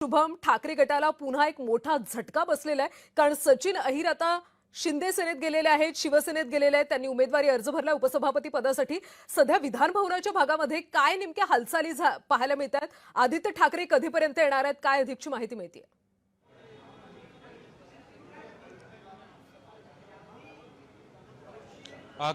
शुभम ठाकरे गटाला पुन्हा एक मोठा झटका बसलेला आहे कारण सचिन अहिर आता शिंदे सेनेत गेलेले आहेत, शिवसेनेत गेलेले आहेत. त्यांनी उमेदवारी अर्ज भरला उपसभापती पदासाठी. सध्या विधान भवनाच्या भागामध्ये काय नेमक्या हालचाली पाहायला मिळतात? आदित्य ठाकरे कधीपर्यंत येणार आहेत, काय अधिकची माहिती मिळते?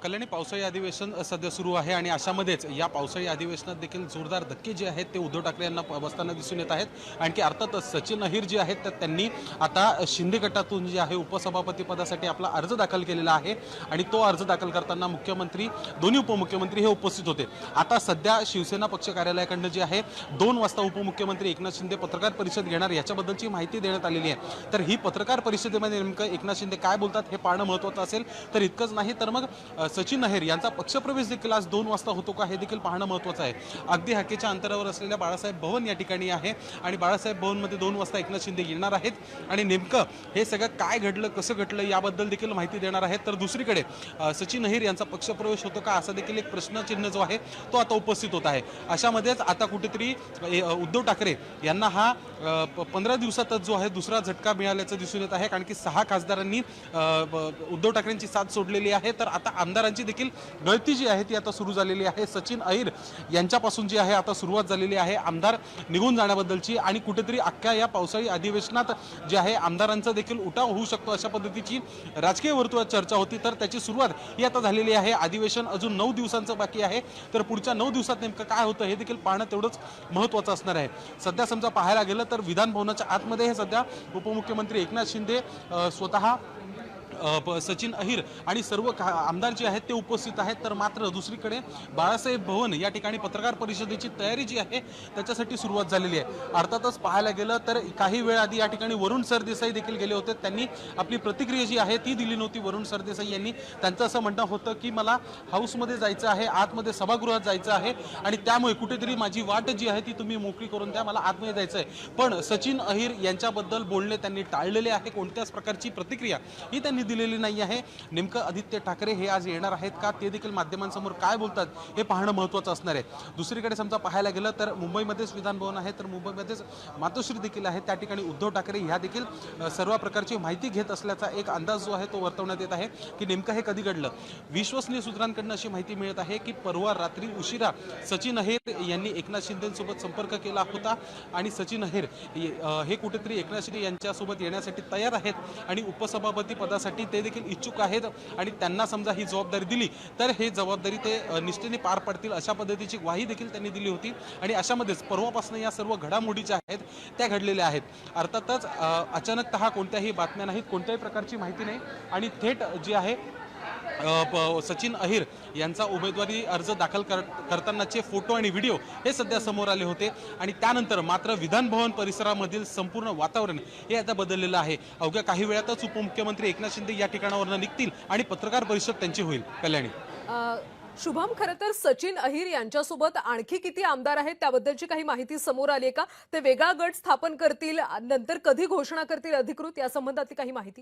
कल्याणी पावसाळी अधिवेशन सध्या सुरू आहे आणि अशामध्येच या पावसाळी अधिवेशनात देखील जोरदार धक्के जे आहेत ते उद्धव ठाकरे यांना बसताना दिसून येत आहेत। आणखी अर्थातच सचिन अहिर जे आहेत तर त्यांनी आता शिंदे गटातून जे आहे उपसभापती पदासाठी आपला अर्ज दाखल केलेला आहे आणि तो अर्ज दाखल करताना मुख्यमंत्री, दोन्ही उपमुख्यमंत्री हे उपस्थित होते। आता सध्या शिवसेना पक्ष कार्यालयाकडून जे आहे 2 वाजता उपमुख्यमंत्री एकनाथ शिंदे पत्रकार परिषद घेणार याच्याबद्दलची माहिती देण्यात आलेली आहे। तर ही पत्रकार परिषदेमध्ये नेमकं एकनाथ शिंदे काय बोलतात हे पाहणं महत्त्वाचं असेल। तर इतकंच नाही तर मग सचिन अहिर यांचा पक्षप्रवेश देखील आज 2 वाजता होतो का हे देखील पाहणं महत्त्वाचं आहे। अगदी हाकेच्या अंतरावर असलेल्या बाळासाहेब भवन या ठिकाणी आहे आणि बाळासाहेब भवनमध्ये 2 वाजता एकनाथ शिंदे येणार आहेत आणि नेमकं हे सगळं काय घडलं, कसं घडलं याबद्दल देखील माहिती देणार आहेत। तर दुसरीकडे सचिन अहिर यांचा पक्षप्रवेश होतो का असा देखील एक प्रश्नचिन्ह जो आहे तो आता उपस्थित होत आहे। अशामध्येच आता कुठेतरी उद्धव ठाकरे यांना हा 15 दिवसातच जो आहे दुसरा झटका मिळाल्याचं दिसून येत आहे, कारण की 6 खासदारांनी उद्धव ठाकरेंची साथ सोडलेली आहे। तर आता आमदारांची देखील गळती जी आहे ती आता सुरू झालेली आहे। सचिन अहिर यांच्यापासून जी आहे आता सुरुवात झालेली आहे आमदार निघून जाण्याबद्दलची आणि कुठेतरी अख्ख्या या पावसाळी अधिवेशनात जे आहे आमदारांचा देखील उठाव होऊ शकतो अशा पद्धतीची राजकीय वर्तुळात चर्चा होती। तर त्याची सुरुवात ही आता झालेली आहे। अधिवेशन अजून 9 दिवसांचं बाकी आहे। तर पुढच्या 9 दिवसात नेमकं काय होतं हे देखील पाहणं तेवढंच महत्त्वाचं असणार आहे। सध्या समजा पाहायला गेलं तर विधान भवनाच्या आतमध्ये हे सध्या उपमुख्यमंत्री एकनाथ शिंदे स्वतः सचिन अहिर आणि सर्व आमदार जे आहेत ते उपस्थित आहेत। तर मात्र दुसरीकडे बाळासाहेब भवन या ठिकाणी पत्रकार परिषदेची तयारी जी आहे त्याच्यासाठी सुरुवात झालेली आहे। अर्थातच पाहायला गेलं तर काही वेळ आधी या ठिकाणी वरुण सरदेसाई देखील गेले होते। त्यांनी आपली प्रतिक्रिया जी आहे ती दिली नव्हती। वरुण सरदेसाई यांनी त्यांचं असं म्हणणं होतं की मला हाऊसमध्ये जायचं आहे, आतमध्ये सभागृहात जायचं आहे आणि त्यामुळे कुठेतरी माझी वाट जी आहे ती तुम्ही मोकळी करून द्या, मला आतमध्ये जायचं आहे। पण सचिन अहिर यांच्याबद्दल बोलणे त्यांनी टाळलेले आहे। कोणत्याच प्रकारची प्रतिक्रिया ही त्यांनी दिलेली नाही आहे। नेमकं आदित्य ठाकरे हे आज येणार आहेत का ते देखील माध्यमांसमोर काय बोलतात हे पाहणं महत्त्वाचं असणार आहे। दुसरीकडे समजा पाहायला गेलं तर मुंबईमध्येच विधान भवन आहे, तर मुंबईमध्येच मातोश्री देखील आहे। त्या ठिकाणी उद्धव ठाकरे ह्या देखील सर्व प्रकारची माहिती घेत असल्याचा एक अंदाज जो आहे तो वर्तवण्यात येत आहे की नेमकं हे कधी घडलं। विश्वसनीय सूत्रांकडून अशी माहिती मिळत आहे की परवा रात्री उशिरा सचिन अहिर यांनी एकनाथ शिंदेसोबत संपर्क केला होता आणि सचिन अहिर हे कुठेतरी एकनाथ शिंदे यांच्यासोबत येण्यासाठी तयार आहेत आणि उपसभापती पदासाठी ते देखील इच्छुक आहेत आणि त्यांना समजा ही जबाबदारी दिली तर हे जबाबदारी ते निष्ठेने पार पाडतील अशा पद्धतीची ग्वाही देखील त्यांनी दिली होती। आणि अशामध्येच परवापासून या सर्व घडामोडी ज्या आहेत त्या घडलेल्या आहेत। अर्थातच अचानकतः कोणत्याही बातम्या नाहीत, कोणत्याही प्रकारची माहिती नाही आणि थेट जी आहे सचिन अहिर यांचा उमेदवारी अर्ज दाखल करतानाचे फोटो आणि व्हिडिओ हे सध्या समोर आले होते आणि त्यानंतर मात्र विधान भवन परिसरामधील संपूर्ण वातावरण हे आता बदललेलं आहे। अवघ्या काही वेळातच उपमुख्यमंत्री एकनाथ शिंदे या ठिकाणावरून निघतील आणि पत्रकार परिषद त्यांची होईल। कल्याणी शुभम, खरं तर सचिन अहिर यांच्यासोबत आणखी किती आमदार आहेत त्याबद्दलची काही माहिती समोर आली आहे का? ते वेगळा गट स्थापन करतील, नंतर कधी घोषणा करतील अधिकृत, या संबंधातली काही माहिती?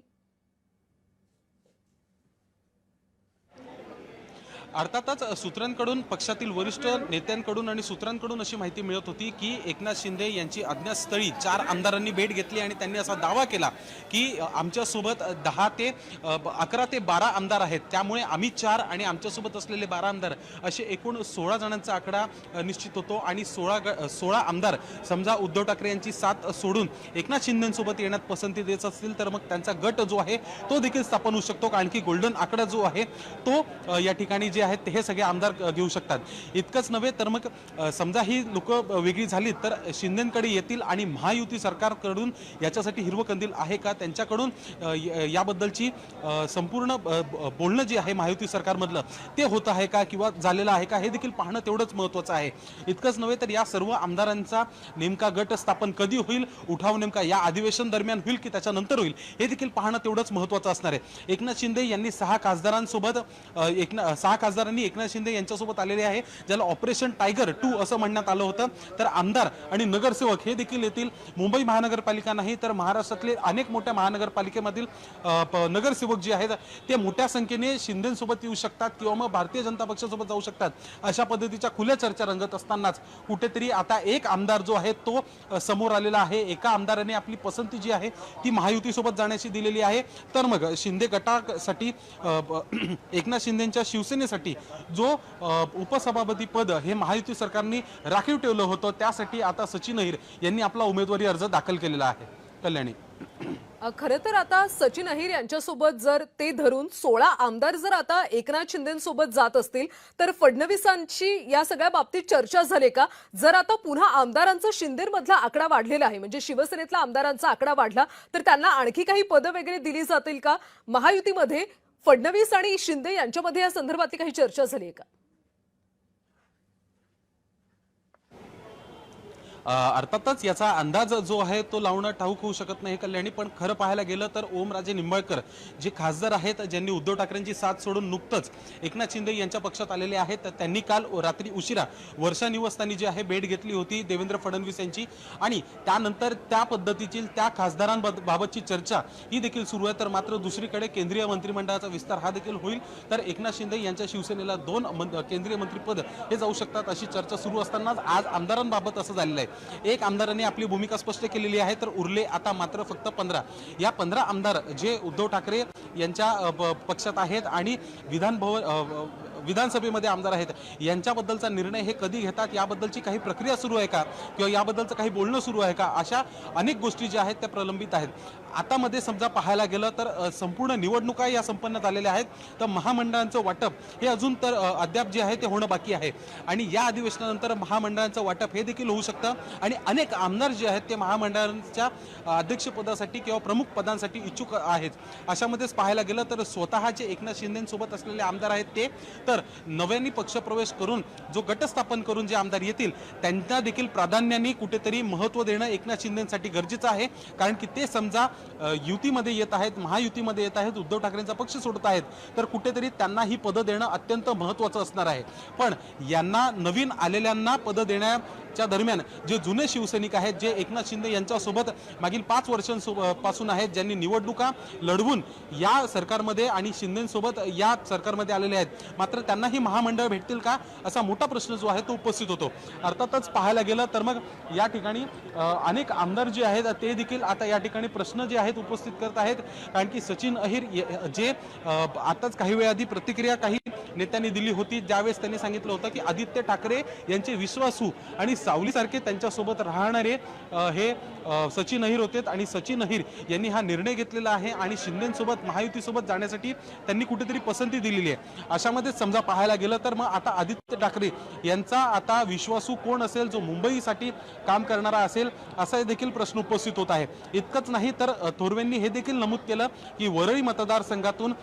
अर्थातच सूत्रांकडून, पक्षातील वरिष्ठ नेत्यांकडून आणि सूत्रांकडून अशी माहिती मिळत होती की एकनाथ शिंदे यांची अज्ञातस्थळी 4 आमदारांनी भेट घेतली आणि त्यांनी असा दावा केला की आमच्यासोबत 11 ते 12 आमदार आहेत, त्यामुळे आम्ही 4 आणि आमच्यासोबत असलेले 12 आमदार असे एकूण 16 जणांचा आकडा निश्चित होतो आणि 16 आमदार समजा उद्धव ठाकरे यांची साथ सोडून एकनाथ शिंदेसोबत येण्यात पसंती देत असतील तर मग त्यांचा गट जो आहे तो देखील स्थापन होऊ शकतो, कारण की गोल्डन आकडा जो आहे तो या ठिकाणी जे आहेत हे सगळे आमदार घेऊ शकतात। इतकंच नव्हे तर मग समजा ही लोक वेगळी झाली तर शिंदेकडे येतील आणि महायुती सरकारकडून याच्यासाठी हिरवं कंदील आहे का, त्यांच्याकडून याबद्दलची संपूर्ण बोलणं जे आहे महायुती सरकारमधलं ते होत आहे का किंवा झालेलं आहे का हे देखील पाहणं तेवढंच महत्त्वाचं आहे। इतकंच नव्हे तर या सर्व आमदारांचा नेमका गट स्थापन कधी होईल, उठाव नेमका या अधिवेशन दरम्यान होईल की त्याच्यानंतर होईल हे देखील पाहणं तेवढंच महत्त्वाचं असणार आहे। एकनाथ शिंदे यांनी 6 खासदारांसोबत 6 खासदारांनी एकनाथ शिंदे यांच्यासोबत आलेले आहे, ज्याला ऑपरेशन टायगर 2 असं म्हणण्यात आलं होतं. तर आमदार आणि नगरसेवक हे देखील येतील. मुंबई महानगरपालिका नाही तर महाराष्ट्रातले अनेक मोठ्या महानगरपालिकेमधील नगरसेवक जे आहेत ते मोठ्या संख्येने शिंदेसोबत येऊ शकतात किंवा मग भारतीय जनता पक्षासोबत जाऊ शकतात. अशा पद्धतीच्या खुल्या चर्चा रंगत असतानाच कुठेतरी आता एक आमदार जो आहे तो समोर आलेला आहे. एका आमदाराने आपली पसंती जी आहे ती महायुतीसोबत जाण्याची दिलेली आहे. तर मग शिंदे गटासाठी एकनाथ शिंदेच्या शिवसेनेसाठी जो उपसभापती पद हे महायुती सरकारने राखीव ठेवलं होतं, त्यासाठी आता सचिन अहिर यांनी आपला उमेदवारी अर्ज दाखल केलेला आहे. कल्याणी, खरं तर आता सचिन अहिर यांच्यासोबत जर ते धरून 16 आमदार जर आता एकनाथ शिंदेसोबत जात असतील तर फडणवीसांची या सगळ्या बाबतीत चर्चा झाली का? जर आता पुन्हा आमदारांचा शिंदेमधला आकडा वाढलेला आहे, म्हणजे शिवसेनेतला आमदारांचा आकडा वाढला, तर त्यांना आणखी काही पदं वगैरे दिली जातील का? महायुतीमध्ये फडणवीस आणि शिंदे यांच्यामध्ये या संदर्भातली काही चर्चा झाली आहे का? अर्थातच याचा अंदाज जो आहे तो लावणं ठाऊक होऊ शकत नाही कल्याणी. पण खरं पाहायला गेलं तर ओमराजे निंबाळकर जे खासदार आहेत, ज्यांनी उद्धव ठाकरेंची साथ सोडून नुकतंच एकनाथ शिंदे यांच्या पक्षात आलेले आहेत, त्यांनी काल रात्री उशिरा वर्षा निवासस्थानी जी आहे भेट घेतली होती देवेंद्र फडणवीस यांची. आणि त्यानंतर त्या पद्धतीची त्या खासदारांबाबतची चर्चा ही देखील सुरू आहे. तर मात्र दुसरीकडे केंद्रीय मंत्रिमंडळाचा विस्तार हा देखील होईल. तर एकनाथ शिंदे यांच्या शिवसेनेला 2 केंद्रीय मंत्रिपद हे जाऊ शकतात अशी चर्चा सुरू असतानाच आज आमदारांबाबत असं झालेलं आहे. एक आमदारांनी आपली भूमिका स्पष्ट केलेली आहे, तर उरले आता मात्र फक्त 15. या 15 आमदार जे उद्धव ठाकरे यांच्या पक्षात आहेत आणि विधानसभेमध्ये आमदार आहेत, यांच्याबद्दलचा निर्णय हे कधी घेतात याबद्दलची काही प्रक्रिया सुरू आहे का, किंवा याबद्दलचं काही बोलणं सुरू आहे का, अशा अनेक गोष्टी ज्या आहेत त्या प्रलंबित आहेत. आता मध्ये समजा पाहायला गेलं तर संपूर्ण निवडणुका या संपन्न झालेल्या आहेत. तर महामंडळांचं वाटप हे अजून तर अद्याप जे आहे ते होणं बाकी आहे. आणि या अधिवेशनानंतर महामंडळांचं वाटप हे देखील होऊ शकतं. आणि अनेक आमदार जे आहेत ते महामंडळांच्या अध्यक्षपदासाठी किंवा प्रमुख पदांसाठी इच्छुक आहेत. अशामध्येच पाहायला गेलं तर स्वतःचे एकनाथ शिंदेसोबत असलेले आमदार आहेत ते, तर नव्याने पक्षप्रवेश करून जो गट स्थापन करून जे आमदार येतील त्यांना देखील प्राधान्याने कुठेतरी महत्त्व देणं एकनाथ शिंदेसाठी गरजेचं आहे. कारण की ते समजा युतीमध्ये येत आहेत, महायुतीमध्ये येत आहेत, उद्धव ठाकरेंचा पक्ष सोडत आहेत, तर कुठेतरी त्यांना ही पदं देणं अत्यंत महत्त्वाचं असणार आहे. पण यांना नवीन आलेल्यांना पदं देण्याच्या दरम्यान जे जुने शिवसैनिक आहेत, जे एकनाथ शिंदे यांच्यासोबत मागील 5 वर्षांपासून आहेत, ज्यांनी निवडणुका लढवून या सरकारमध्ये आणि शिंदेसोबत या सरकारमध्ये आलेले आहेत, मात्र त्यांनाही महामंडळ भेटतील का असा मोठा प्रश्न जो आहे तो उपस्थित होतो. अर्थातच पाहायला गेलं तर मग या ठिकाणी अनेक आमदार जे आहेत ते देखील आता या ठिकाणी प्रश्न जे आहेत उपस्थित करत आहेत. कारण की सचिन अहिर जे आताच काही वेळाआधी प्रतिक्रिया काही नेत्यांनी दिली होती, ज्यावेळेस त्यांनी सांगितलं होतं की आदित्य ठाकरे यांचे विश्वासू आणि सावलीसारखे त्यांच्यासोबत राहणारे हे सचिन अहिर होते. आणि सचिन अहिर यांनी हा निर्णय घेतलेला आहे आणि शिंदेसोबत महायुतीसोबत जाण्यासाठी त्यांनी कुठेतरी पसंती दिलेली आहे. अशामध्ये समजा पाहायला गेलं तर मग आता आदित्य ठाकरे यांचा आता विश्वासू कोण असेल जो मुंबईसाठी काम करणारा असेल, असा देखील प्रश्न उपस्थित होत आहे. इतकंच नाही तर थोरवेंनी हे देखील नमूद केलं की वरळी मतदारसंघातून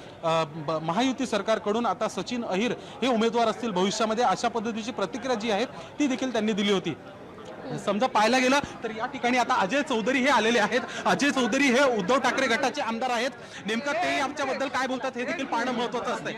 महायुती सरकारकडून आता सचिन अहिर हे उमेदवार असतील भविष्यामध्ये, अशा पद्धतीची प्रतिक्रिया जी आहे ती देखील त्यांनी दिली होती. समजा पाहायला गेलं तर या ठिकाणी आता अजय चौधरी हे आलेले आहेत. अजय चौधरी हे उद्धव ठाकरे गटाचे आमदार आहेत. नेमकं ते आमच्याबद्दल काय बोलतात हे देखील पाहणं महत्त्वाचं असतंय.